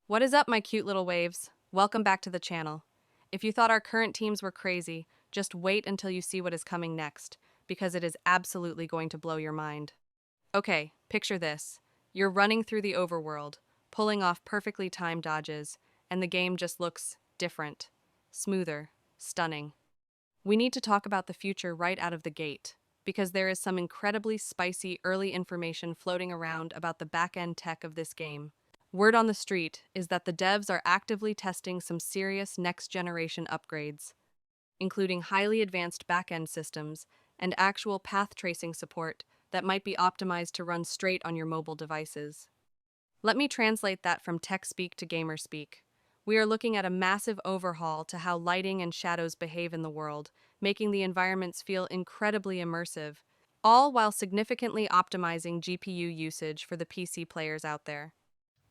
What is up, my cute little waves? Welcome back to the channel. If you thought our current teams were crazy, just wait until you see what is coming next, because it is absolutely going to blow your mind. Okay, picture this. You're running through the overworld, pulling off perfectly timed dodges, and the game just looks different, smoother, stunning. We need to talk about the future right out of the gate, because there is some incredibly spicy early information floating around about the back-end tech of this game. Word on the street is that the devs are actively testing some serious next-generation upgrades, including highly advanced back-end systems and actual path tracing support that might be optimized to run straight on your mobile devices. Let me translate that from tech speak to gamer speak. We are looking at a massive overhaul to how lighting and shadows behave in the world, making the environments feel incredibly immersive, all while significantly optimizing GPU usage for the PC players out there.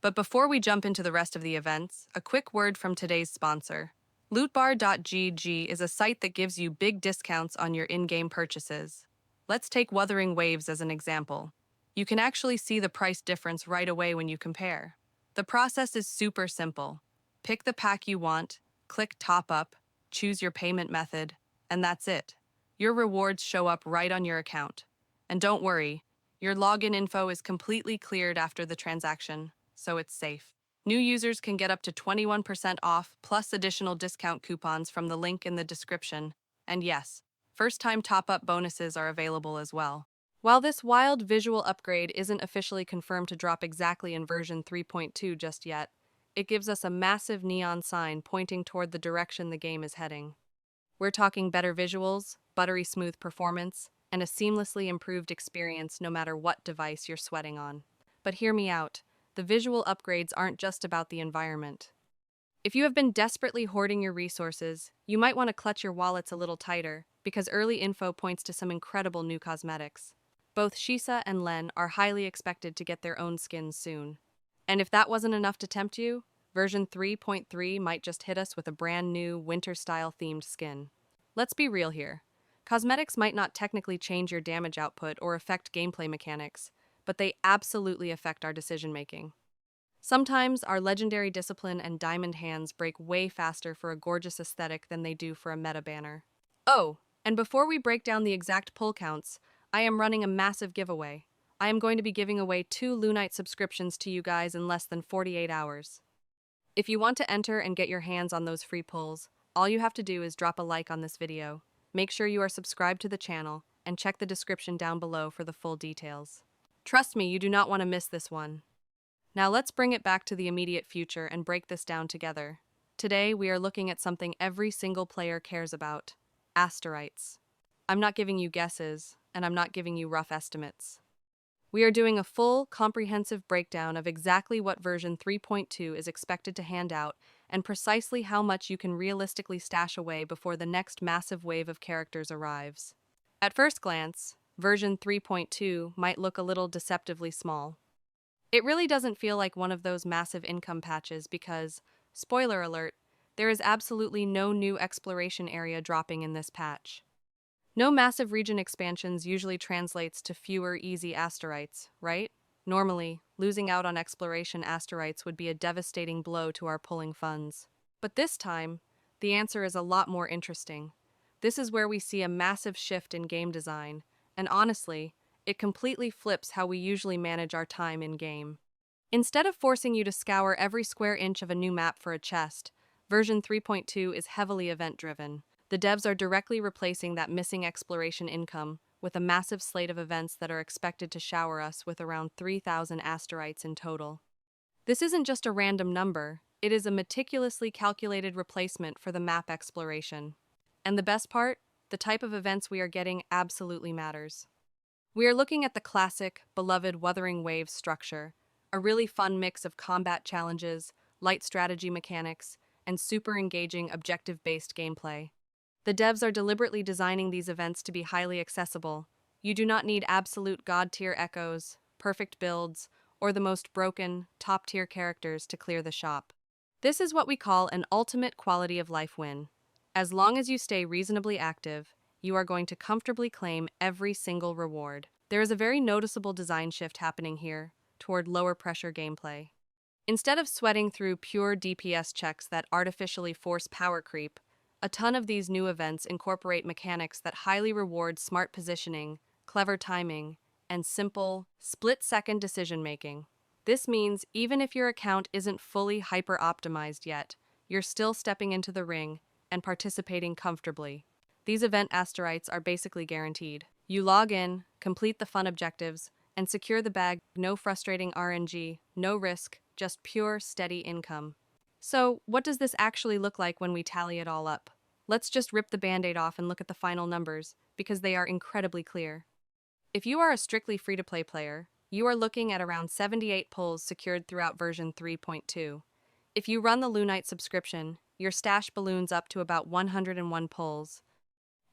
But before we jump into the rest of the events, a quick word from today's sponsor. Lootbar.gg is a site that gives you big discounts on your in-game purchases. Let's take Wuthering Waves as an example. You can actually see the price difference right away when you compare. The process is super simple. Pick the pack you want, click Top Up, choose your payment method, and that's it. Your rewards show up right on your account. And don't worry, your login info is completely cleared after the transaction, so it's safe. New users can get up to 21% off plus additional discount coupons from the link in the description. And yes, first-time top-up bonuses are available as well. While this wild visual upgrade isn't officially confirmed to drop exactly in version 3.2 just yet, it gives us a massive neon sign pointing toward the direction the game is heading. We're talking better visuals, buttery smooth performance, and a seamlessly improved experience no matter what device you're sweating on. But hear me out. The visual upgrades aren't just about the environment. If you have been desperately hoarding your resources, you might want to clutch your wallets a little tighter, because early info points to some incredible new cosmetics. Both Shisa and Len are highly expected to get their own skins soon. And if that wasn't enough to tempt you, version 3.3 might just hit us with a brand new winter-style themed skin. Let's be real here. Cosmetics might not technically change your damage output or affect gameplay mechanics, but they absolutely affect our decision-making. Sometimes our legendary discipline and diamond hands break way faster for a gorgeous aesthetic than they do for a meta banner. Oh, and before we break down the exact pull counts, I am running a massive giveaway. I am going to be giving away 2 Lynae subscriptions to you guys in less than 48 hours. If you want to enter and get your hands on those free pulls, all you have to do is drop a like on this video. Make sure you are subscribed to the channel, and check the description down below for the full details. Trust me, you do not want to miss this one. Now let's bring it back to the immediate future and break this down together. Today, we are looking at something every single player cares about: asteroids. I'm not giving you guesses, and I'm not giving you rough estimates. We are doing a full, comprehensive breakdown of exactly what version 3.2 is expected to hand out and precisely how much you can realistically stash away before the next massive wave of characters arrives. At first glance, version 3.2 might look a little deceptively small. It really doesn't feel like one of those massive income patches because, spoiler alert, there is absolutely no new exploration area dropping in this patch. No massive region expansions usually translates to fewer easy asteroids, right? Normally, losing out on exploration asteroids would be a devastating blow to our pulling funds. But this time, the answer is a lot more interesting. This is where we see a massive shift in game design, and honestly, it completely flips how we usually manage our time in-game. Instead of forcing you to scour every square inch of a new map for a chest, version 3.2 is heavily event-driven. The devs are directly replacing that missing exploration income with a massive slate of events that are expected to shower us with around 3,000 asteroids in total. This isn't just a random number, it is a meticulously calculated replacement for the map exploration. And the best part? The type of events we are getting absolutely matters. We are looking at the classic, beloved Wuthering Waves structure, a really fun mix of combat challenges, light strategy mechanics, and super engaging objective-based gameplay. The devs are deliberately designing these events to be highly accessible. You do not need absolute god-tier echoes, perfect builds, or the most broken, top-tier characters to clear the shop. This is what we call an ultimate quality of life win. As long as you stay reasonably active, you are going to comfortably claim every single reward. There is a very noticeable design shift happening here, toward lower pressure gameplay. Instead of sweating through pure DPS checks that artificially force power creep, a ton of these new events incorporate mechanics that highly reward smart positioning, clever timing, and simple, split-second decision-making. This means even if your account isn't fully hyper-optimized yet, you're still stepping into the ring and participating comfortably. These event asterites are basically guaranteed. You log in, complete the fun objectives, and secure the bag. No frustrating RNG, no risk, just pure, steady income. So, what does this actually look like when we tally it all up? Let's just rip the band-aid off and look at the final numbers, because they are incredibly clear. If you are a strictly free-to-play player, you are looking at around 78 pulls secured throughout version 3.2. If you run the Lynae subscription, your stash balloons up to about 101 pulls.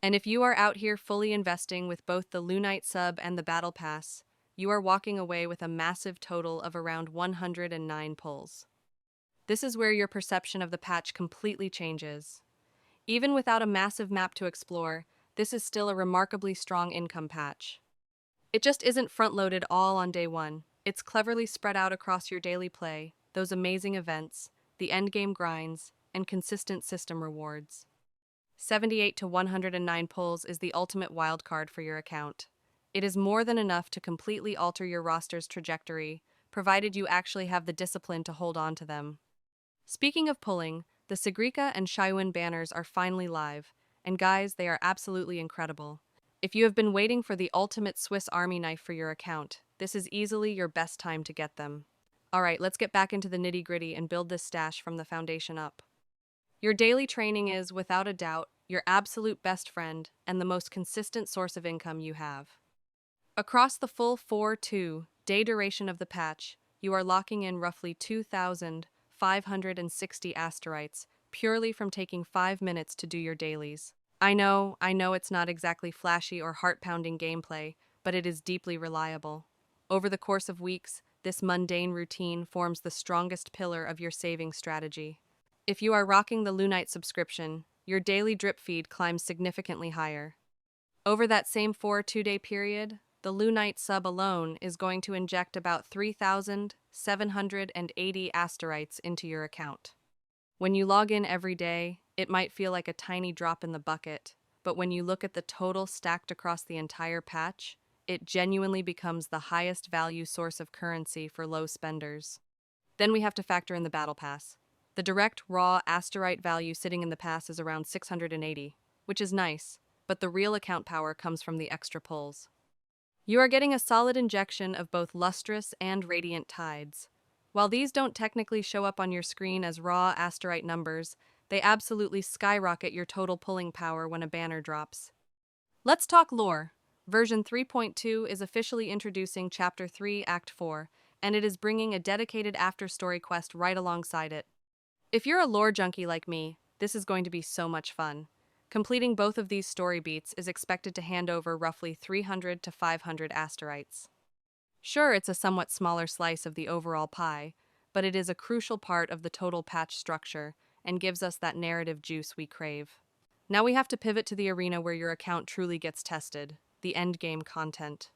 And if you are out here fully investing with both the Lynae sub and the Battle Pass, you are walking away with a massive total of around 109 pulls. This is where your perception of the patch completely changes. Even without a massive map to explore, this is still a remarkably strong income patch. It just isn't front-loaded all on day one. It's cleverly spread out across your daily play, those amazing events, the endgame grinds, and consistent system rewards. 78 to 109 pulls is the ultimate wildcard for your account. It is more than enough to completely alter your roster's trajectory, provided you actually have the discipline to hold on to them. Speaking of pulling, the Sigrika and Shaiwen banners are finally live, and guys, they are absolutely incredible. If you have been waiting for the ultimate Swiss Army knife for your account, this is easily your best time to get them. Alright, let's get back into the nitty-gritty and build this stash from the foundation up. Your daily training is, without a doubt, your absolute best friend and the most consistent source of income you have. Across the full 4-2-day duration of the patch, you are locking in roughly 2,560 asterites purely from taking 5 minutes to do your dailies. I know it's not exactly flashy or heart-pounding gameplay, but it is deeply reliable. Over the course of weeks, this mundane routine forms the strongest pillar of your saving strategy. If you are rocking the Lynae subscription, your daily drip feed climbs significantly higher. Over that same 4-2-day period, the Lynae sub alone is going to inject about 3,780 asterites into your account. When you log in every day, it might feel like a tiny drop in the bucket, but when you look at the total stacked across the entire patch, it genuinely becomes the highest value source of currency for low spenders. Then we have to factor in the Battle Pass. The direct, raw asterite value sitting in the pass is around 680, which is nice, but the real account power comes from the extra pulls. You are getting a solid injection of both lustrous and radiant tides. While these don't technically show up on your screen as raw asterite numbers, they absolutely skyrocket your total pulling power when a banner drops. Let's talk lore. Version 3.2 is officially introducing Chapter 3, Act 4, and it is bringing a dedicated after-story quest right alongside it. If you're a lore junkie like me, this is going to be so much fun. Completing both of these story beats is expected to hand over roughly 300 to 500 asterites. Sure, it's a somewhat smaller slice of the overall pie, but it is a crucial part of the total patch structure and gives us that narrative juice we crave. Now we have to pivot to the arena where your account truly gets tested, the endgame content.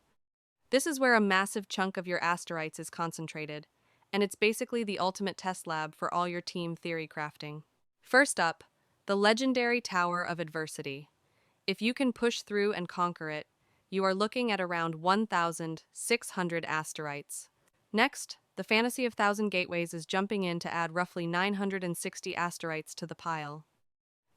This is where a massive chunk of your asterites is concentrated, and it's basically the ultimate test lab for all your team theory crafting. First up, the legendary Tower of Adversity. If you can push through and conquer it, you are looking at around 1,600 asterites. Next, the Fantasy of Thousand Gateways is jumping in to add roughly 960 asterites to the pile.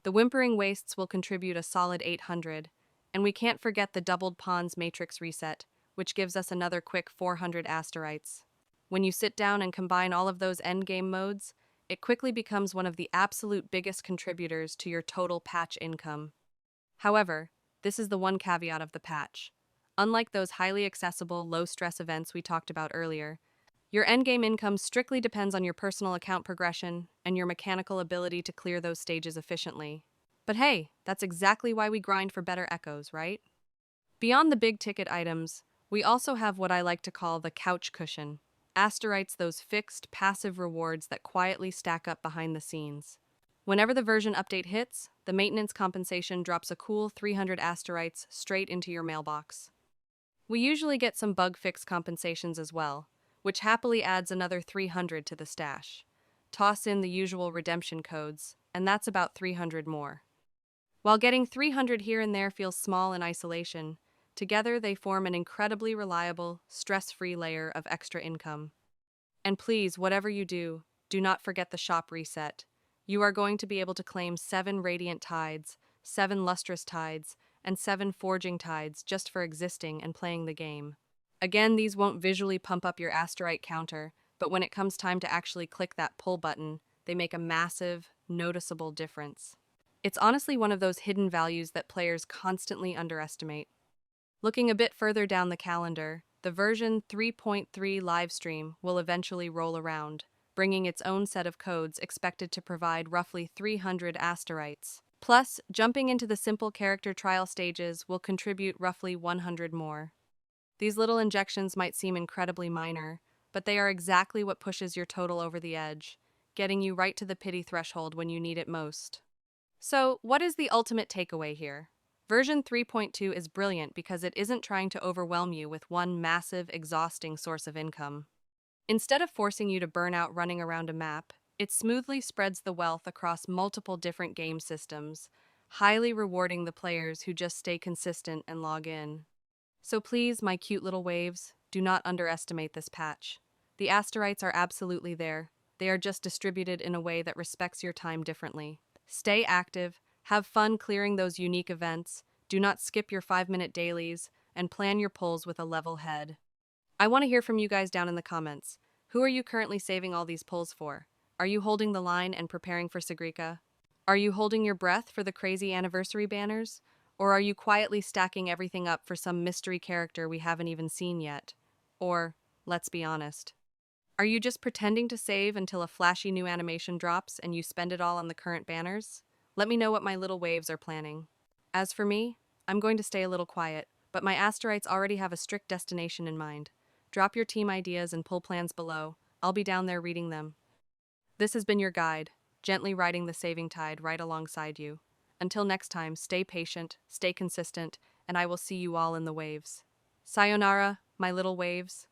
The Whimpering Wastes will contribute a solid 800, and we can't forget the Doubled Pawns Matrix Reset, which gives us another quick 400 asterites. When you sit down and combine all of those endgame modes, it quickly becomes one of the absolute biggest contributors to your total patch income. However, this is the one caveat of the patch. Unlike those highly accessible, low-stress events we talked about earlier, your endgame income strictly depends on your personal account progression and your mechanical ability to clear those stages efficiently. But hey, that's exactly why we grind for better echoes, right? Beyond the big-ticket items, we also have what I like to call the couch cushion. Asterites, those fixed, passive rewards that quietly stack up behind the scenes. Whenever the version update hits, the maintenance compensation drops a cool 300 asterites straight into your mailbox. We usually get some bug fix compensations as well, which happily adds another 300 to the stash. Toss in the usual redemption codes, and that's about 300 more. While getting 300 here and there feels small in isolation, together they form an incredibly reliable, stress-free layer of extra income. And please, whatever you do, do not forget the shop reset. You are going to be able to claim 7 radiant tides, 7 lustrous tides, and 7 forging tides just for existing and playing the game. Again, these won't visually pump up your asterite counter, but when it comes time to actually click that pull button, they make a massive, noticeable difference. It's honestly one of those hidden values that players constantly underestimate. Looking a bit further down the calendar, the version 3.3 livestream will eventually roll around, bringing its own set of codes expected to provide roughly 300 asterites. Plus, jumping into the simple character trial stages will contribute roughly 100 more. These little injections might seem incredibly minor, but they are exactly what pushes your total over the edge, getting you right to the pity threshold when you need it most. So, what is the ultimate takeaway here? Version 3.2 is brilliant because it isn't trying to overwhelm you with one massive, exhausting source of income. Instead of forcing you to burn out running around a map, it smoothly spreads the wealth across multiple different game systems, highly rewarding the players who just stay consistent and log in. So please, my cute little waves, do not underestimate this patch. The asterites are absolutely there. They are just distributed in a way that respects your time differently. Stay active, have fun clearing those unique events, do not skip your 5-minute dailies, and plan your pulls with a level head. I want to hear from you guys down in the comments. Who are you currently saving all these pulls for? Are you holding the line and preparing for Sigrika? Are you holding your breath for the crazy anniversary banners? Or are you quietly stacking everything up for some mystery character we haven't even seen yet? Or, let's be honest, are you just pretending to save until a flashy new animation drops and you spend it all on the current banners? Let me know what my little waves are planning. As for me, I'm going to stay a little quiet, but my asterites already have a strict destination in mind. Drop your team ideas and pull plans below. I'll be down there reading them. This has been your guide, gently riding the saving tide right alongside you. Until next time, stay patient, stay consistent, and I will see you all in the waves. Sayonara, my little waves.